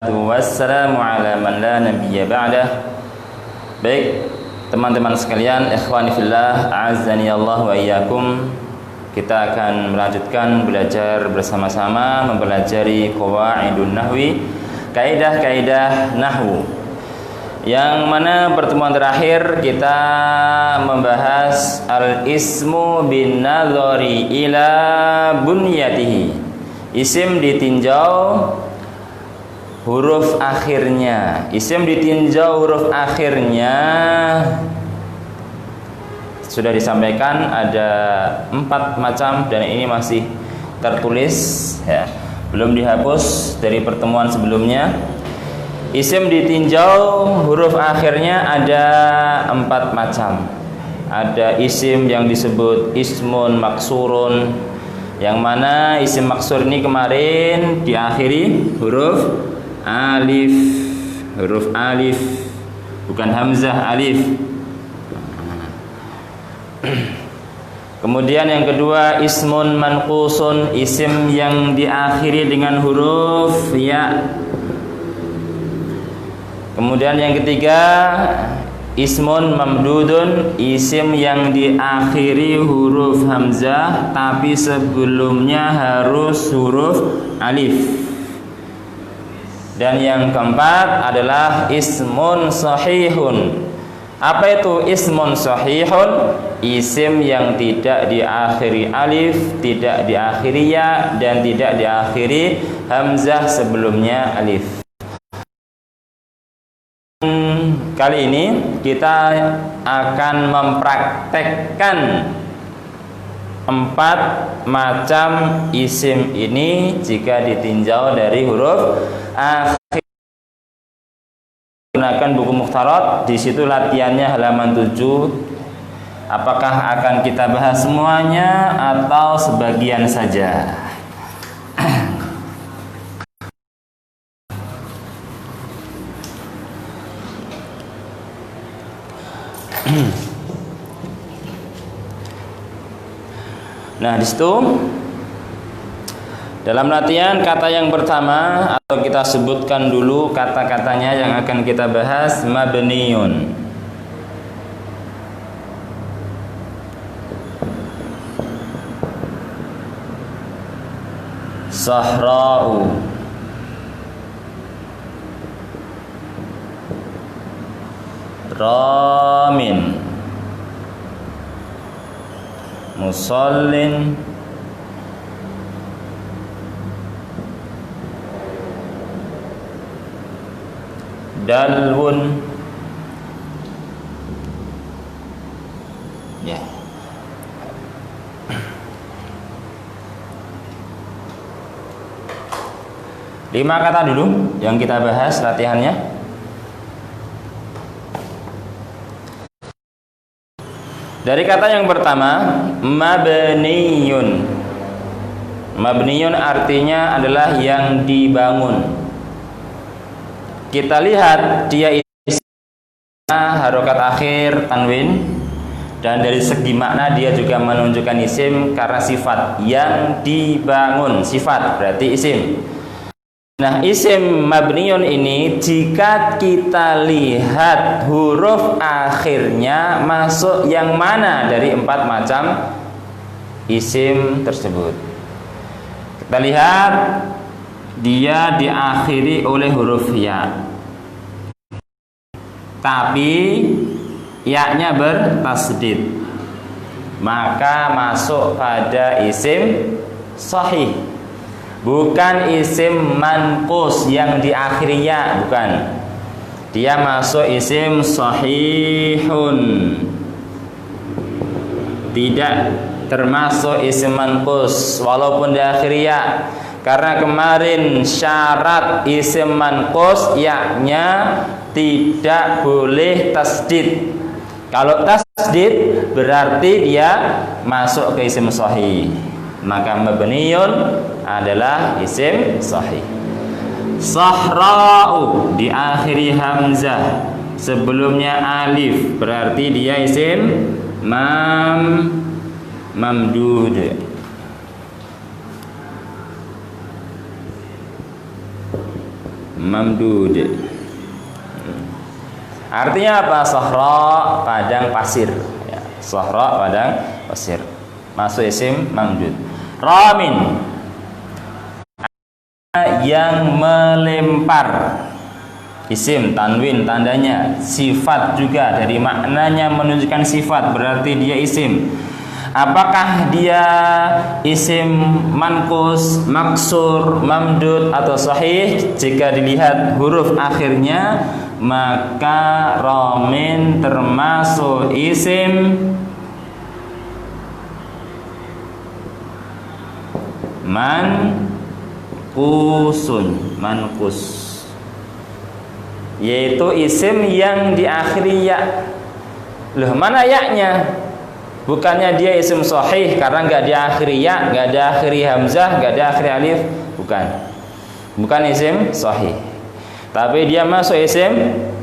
Wassalamu ala man la nabiyya ba'dah. Baik, teman-teman sekalian, ikhwani fillah, a'azzani Allah wa iyyakum. Kita akan melanjutkan belajar bersama-sama mempelajari qawaidun nahwi, kaidah-kaidah nahwu. Yang mana pertemuan terakhir kita membahas al-ismu bin nadhari ila bunyatihi. Isim ditinjau huruf akhirnya. Isim ditinjau huruf akhirnya. Sudah disampaikan ada 4 macam dan ini masih tertulis ya, belum dihapus dari pertemuan sebelumnya. Isim ditinjau huruf akhirnya ada 4 macam. Ada isim yang disebut ismun maksurun, yang mana isim maksur ini kemarin diakhiri huruf alif, bukan hamzah, alif. Kemudian yang kedua ismun manqusun, isim yang diakhiri dengan huruf ya. Kemudian yang ketiga ismun mamdudun, isim yang diakhiri huruf hamzah tapi sebelumnya harus huruf alif. Dan yang keempat adalah ismun sahihun. Apa itu ismun sahihun? Isim yang tidak diakhiri alif, tidak diakhiri ya, dan tidak diakhiri hamzah sebelumnya alif. Kali ini kita akan mempraktekkan 4 macam isim ini jika ditinjau dari huruf akhir. Gunakan buku Mukhtarat, di situ latihannya halaman 7. Apakah akan kita bahas semuanya atau sebagian saja? Nah, di situ dalam latihan kata yang pertama, atau kita sebutkan dulu kata-katanya yang akan kita bahas, mabniun. Sahra'u, ramin, musallin, dalwun ya. Lima kata dulu yang kita bahas latihannya. Dari kata yang pertama, mabniyun. Mabniyun artinya adalah yang dibangun. Kita lihat dia harokat akhir tanwin, dan dari segi makna dia juga menunjukkan isim karena sifat yang dibangun. Sifat berarti isim. Nah, isim mabniyun ini jika kita lihat huruf akhirnya masuk yang mana dari 4 macam isim tersebut. Kita lihat dia diakhiri oleh huruf ya, tapi ya-nya bertasdid, maka masuk pada isim sahih. Bukan isim manqus yang diakhiri ya, bukan. Dia masuk isim sahihun, tidak termasuk isim manqus walaupun diakhiri ya. Karena kemarin syarat isim manqus ya-nya tidak boleh tasdid. Kalau tasdid berarti dia masuk ke isim sahih. Maka mabniyun adalah isim sahih. Sahra'u diakhiri hamzah, sebelumnya alif, berarti dia isim mamdud. mamdud. Artinya apa? Sahra, padang pasir ya. Sahra, padang pasir, masuk isim mamdud. Ramin, yang melempar, isim tanwin tandanya sifat juga, dari maknanya menunjukkan sifat berarti dia isim. Apakah dia isim mankus, maksur, mamdud atau sahih? Jika dilihat huruf akhirnya, maka ramin termasuk isim mankus, yaitu isim yang diakhiri ya. Loh, mana ya-nya? Bukannya dia isim sahih karena nggak diakhiri ya, nggak diakhiri hamzah, nggak diakhiri alif. Bukan isim sahih, tapi dia masuk isim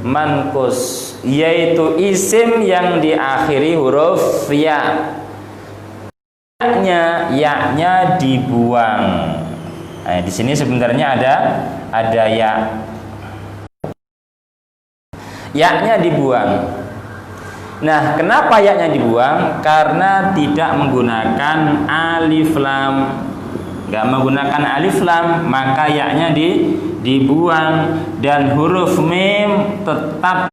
mankus, yaitu isim yang diakhiri huruf ya. Ya-nya dibuang. Nah, di sini sebenarnya ada ya-nya dibuang. Nah, kenapa ya-nya dibuang? Karena tidak menggunakan alif lam. Enggak menggunakan alif lam, maka ya-nya dibuang, dan huruf mim tetap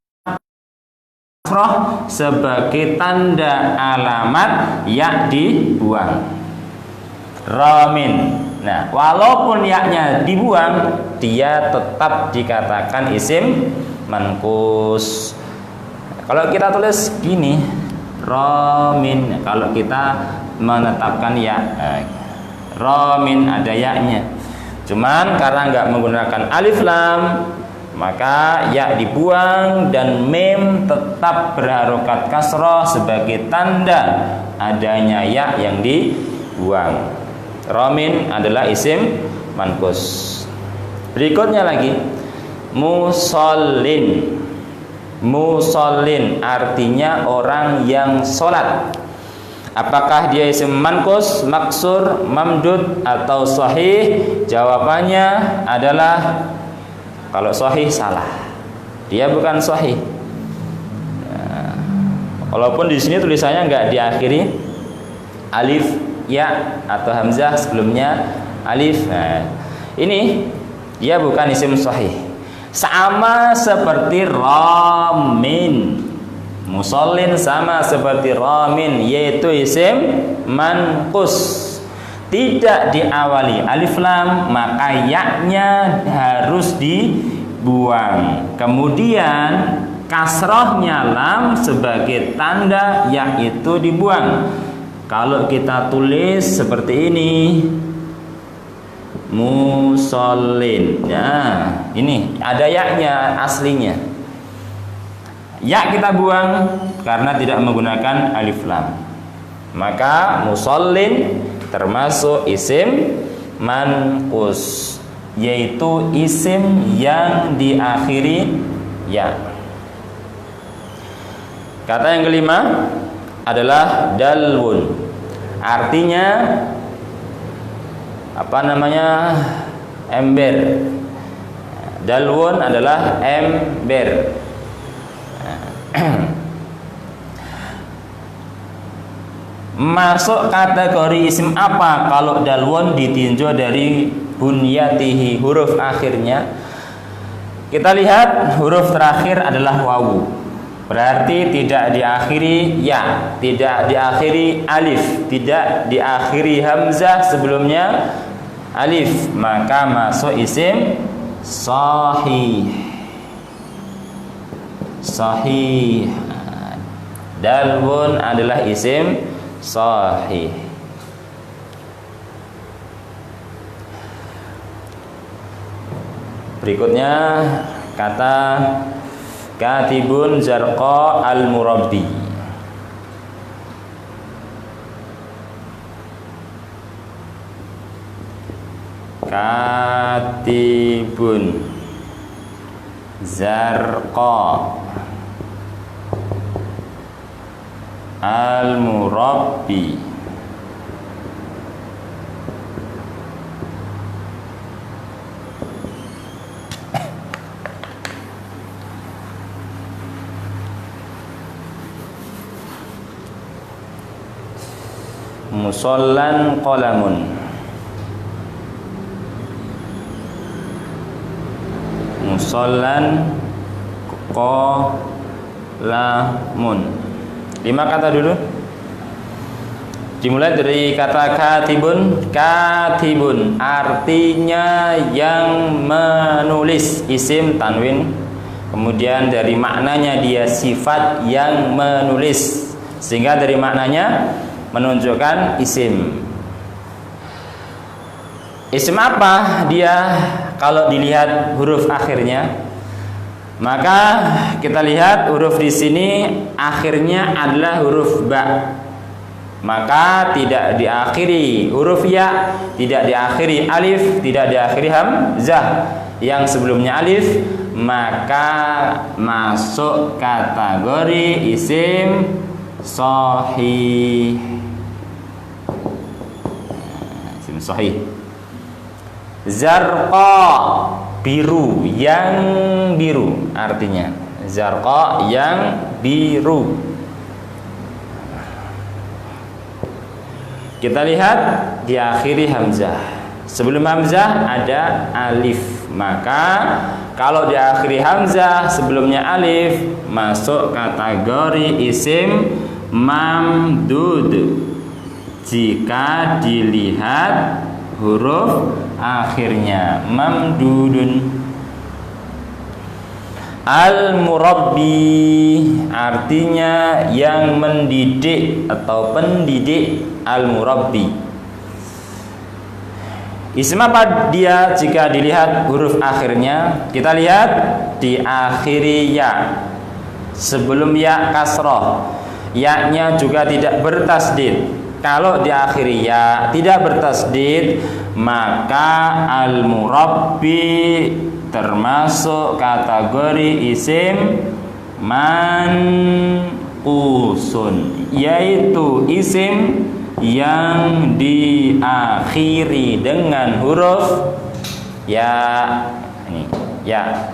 kasroh sebagai tanda alamat ya dibuang. Ramin. Nah, walaupun ya-nya dibuang, dia tetap dikatakan isim mankus. Kalau kita tulis gini, ramin, kalau kita menetapkan ya, ramin ada ya-nya. Cuman karena nggak menggunakan alif lam, maka ya dibuang dan mim tetap berharokat kasroh sebagai tanda adanya ya yang dibuang. Ramin adalah isim mankus. Berikutnya lagi, musallin. Musallin artinya orang yang sholat. Apakah dia isim mankus, maksur, mamdud atau sahih? Jawabannya adalah kalau sahih salah. Dia bukan sahih. Nah, walaupun di sini tulisannya nggak diakhiri alif ya atau hamzah, sebelumnya alif. Nah, ini dia bukan isim sahih. Sama seperti ramin. Musallin sama seperti ramin, yaitu isim manqus. Tidak diawali alif lam, maka ya-nya harus dibuang. Kemudian kasrohnya lam sebagai tanda ya itu dibuang. Kalau kita tulis seperti ini, musallin. Nah, ini ada ya-nya aslinya. Ya kita buang karena tidak menggunakan alif lam. Maka musallin termasuk isim manqus, yaitu isim yang diakhiri ya. Kata yang kelima adalah dalwun. Artinya ember. Dalwun adalah ember. Masuk kategori isim apa kalau dalwun ditinjau dari bunyatihi, huruf akhirnya? Kita lihat huruf terakhir adalah wawu, berarti tidak diakhiri ya, tidak diakhiri alif, tidak diakhiri hamzah sebelumnya alif, maka masuk isim sahih. Sahih. Dalwun adalah isim sahih. Berikutnya kata katibun zarqa al-murabbi. Katibun zarqa al-murabbi. musallan qalamun. Musallan qalamun. 5 kata dulu. Dimulai dari kata katibun. Katibun artinya yang menulis, isim tanwin. Kemudian dari maknanya dia sifat yang menulis, sehingga dari maknanya menunjukkan isim. Isim apa dia? Kalau dilihat huruf akhirnya, maka kita lihat huruf di sini akhirnya adalah huruf ba. Maka tidak diakhiri huruf ya, tidak diakhiri alif, tidak diakhiri hamzah yang sebelumnya alif, maka masuk kategori isim sahih. Isim sahih. Zarqa, biru, yang biru artinya. Zarqa, yang biru. Kita lihat diakhiri hamzah. Sebelum hamzah ada alif. Maka kalau diakhiri hamzah sebelumnya alif, masuk kategori isim mamdud. Jika dilihat huruf akhirnya, mamdudun. Al-murabbi artinya yang mendidik atau pendidik. Al-murabbi. Isim apa dia jika dilihat huruf akhirnya? Kita lihat diakhiri ya. Sebelum ya kasroh. Ya-nya juga tidak bertasdid. Kalau diakhiri ya tidak bertasdid, maka al-murabbi termasuk kategori isim manqusun, yaitu isim yang diakhiri dengan huruf ya. Ini ya.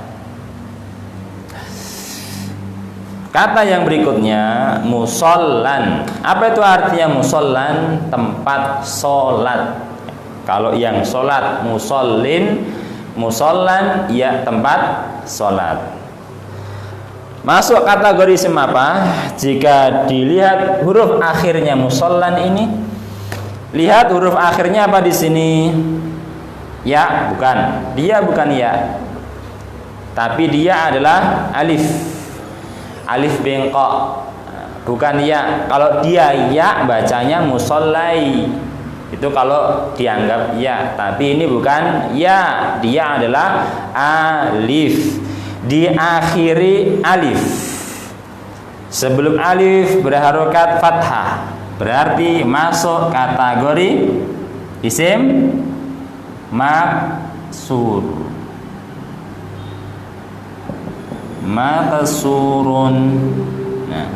Kata yang berikutnya musollan. Apa itu artinya musollan? Tempat solat. Kalau yang solat musollin, musollan ya tempat solat. Masuk kategori isim apa? Jika dilihat huruf akhirnya musollan ini, lihat huruf akhirnya apa di sini? Ya, bukan. Dia bukan ya. Tapi dia adalah alif. Alif bengkok. Bukan ya. Kalau dia ya bacanya musollai. Itu kalau dianggap ya, tapi ini bukan ya, dia adalah alif, diakhiri alif. Sebelum alif berharokat fathah, berarti masuk kategori isim maksur. Maksurun. Nah,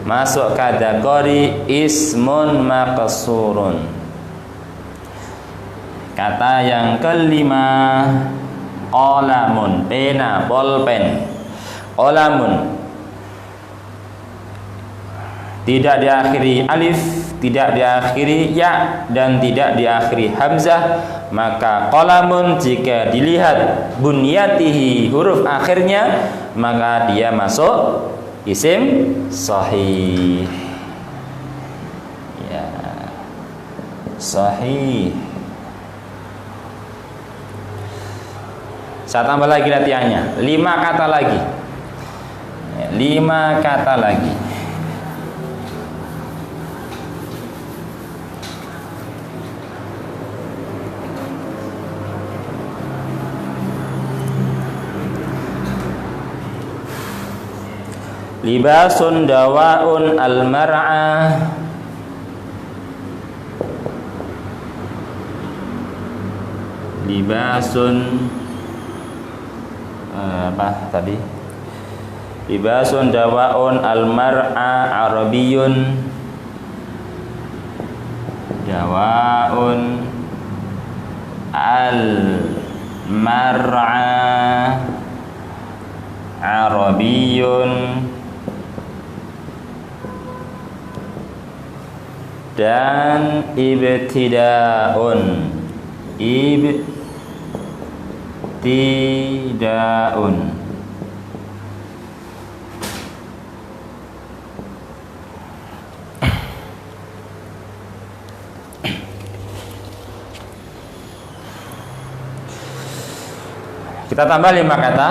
masuk kategori ismun maksurun. Kata yang kelima, qalamun, pena, bolpen. Qalamun tidak diakhiri alif, tidak diakhiri ya, dan tidak diakhiri hamzah. Maka qalamun jika dilihat bunyatihi huruf akhirnya, maka dia masuk isim sahih. Ya, sahih. Saya tambah lagi latihannya, 5 kata lagi. 5 kata lagi. Libasun dawaun al-mar'ah. Libasun apa tadi? Libasun dawaun al-mar'a arabiyun. Dawaun al-mar'a arabiyun. dan ibtidaun. Ibtidaun. Kita tambah 5 kata.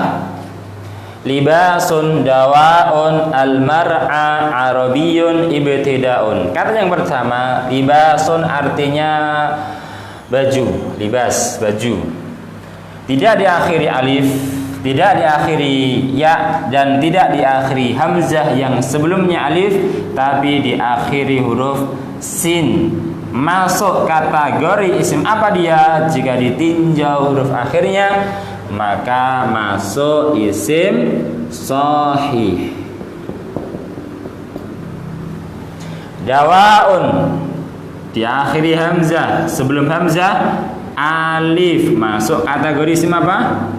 Libasun dawaun al-mar'a arabiyun ibtidaun. Kata yang pertama, libasun artinya baju, libas, baju. Tidak diakhiri alif, tidak diakhiri ya, dan tidak diakhiri hamzah yang sebelumnya alif, tapi diakhiri huruf sin. Masuk kategori isim apa dia? Jika ditinjau huruf akhirnya, maka masuk isim sahih. Dawaun diakhiri hamzah, sebelum hamzah alif, masuk kategori isim apa?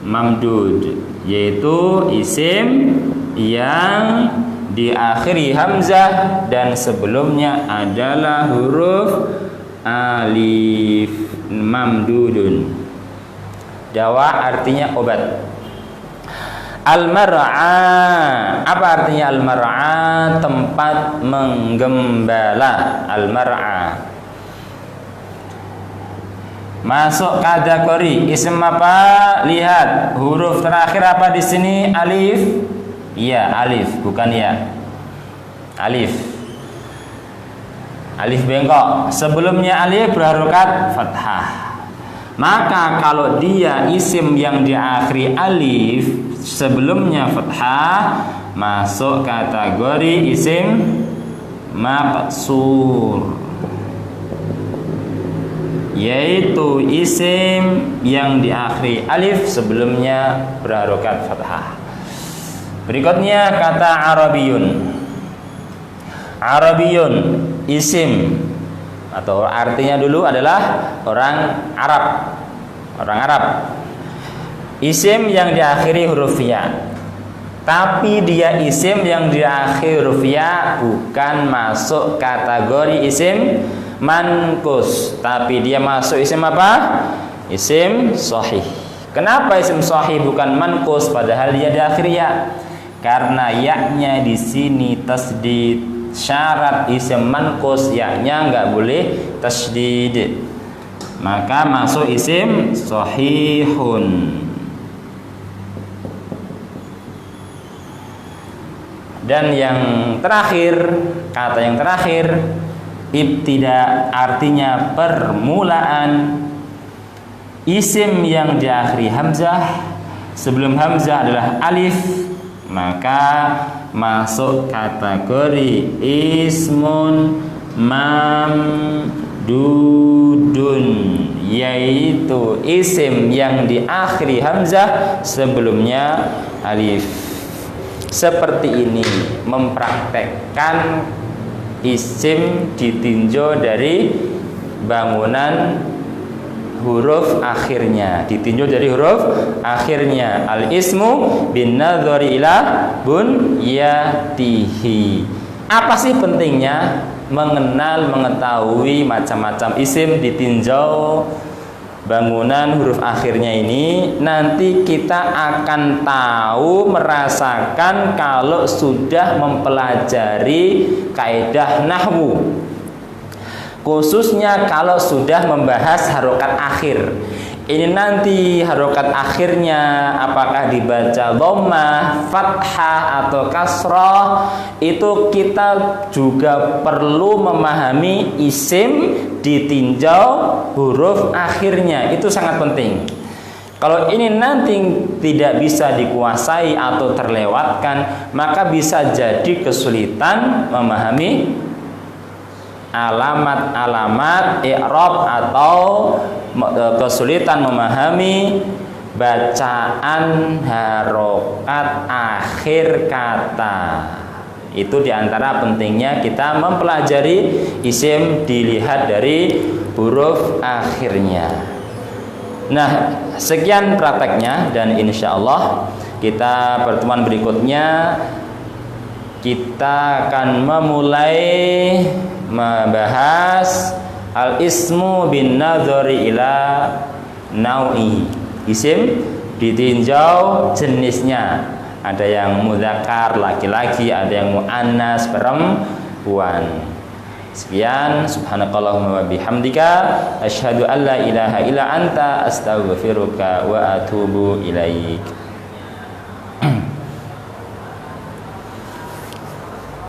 Mamdud, yaitu isim yang diakhiri hamzah dan sebelumnya adalah huruf alif, mamdudun. Dawa artinya obat. Al-mar'a, apa artinya al-mar'a? Tempat menggembala. Al-mar'a. Masuk kategori isim apa? Lihat huruf terakhir apa di sini? Alif. Iya, alif, bukan ya. Alif. Alif bengkok. Sebelumnya alif berharokat fathah. Maka kalau dia isim yang diakhiri alif, sebelumnya fathah, masuk kategori isim maqsur, yaitu isim yang diakhiri alif, sebelumnya berharokat fathah. Berikutnya kata arabiyun. Arabiyun isim atau artinya dulu adalah orang Arab. Orang Arab. Isim yang diakhiri huruf ya. Tapi dia isim yang diakhiri huruf ya bukan masuk kategori isim manqus, tapi dia masuk isim apa? Isim sahih. Kenapa isim sahih bukan manqus padahal dia diakhiri ya? Karena ya-nya di sini tasdid. Syarat isim manqus ya-nya enggak boleh tasdid, maka masuk isim sahihun. Dan yang terakhir, kata yang terakhir, ibtida artinya permulaan. Isim yang diakhiri hamzah, sebelum hamzah adalah alif, maka masuk kategori ismun mamdudun, yaitu isim yang diakhiri hamzah, sebelumnya alif. Seperti ini mempraktekkan isim ditinjau dari bangunan huruf akhirnya, ditinjau dari huruf akhirnya. Al ismu bin nadhari ila bunyatihi. Apa sih pentingnya mengenal, mengetahui macam-macam isim ditinjau bangunan huruf akhirnya ini? Nanti kita akan tahu, merasakan kalau sudah mempelajari kaidah nahwu, khususnya kalau sudah membahas harokat akhir. Ini nanti harokat akhirnya apakah dibaca dhammah, fathah atau kasrah, itu kita juga perlu memahami isim ditinjau huruf akhirnya. Itu sangat penting. Kalau ini nanti tidak bisa dikuasai atau terlewatkan, maka bisa jadi kesulitan memahami alamat-alamat i'rab atau kesulitan memahami bacaan harokat akhir kata. Itu diantara pentingnya kita mempelajari isim dilihat dari huruf akhirnya. Nah, sekian prakteknya, dan insya Allah kita pertemuan berikutnya kita akan memulai membahas al-ismu bin nadhari ila nau'i. Isim ditinjau jenisnya. Ada yang mudzakkar laki-laki, ada yang muannas perempuan. Sekian, subhanakallahumma wa bihamdika asyhadu an la ilaha illa anta astaghfiruka wa atubu ilaik.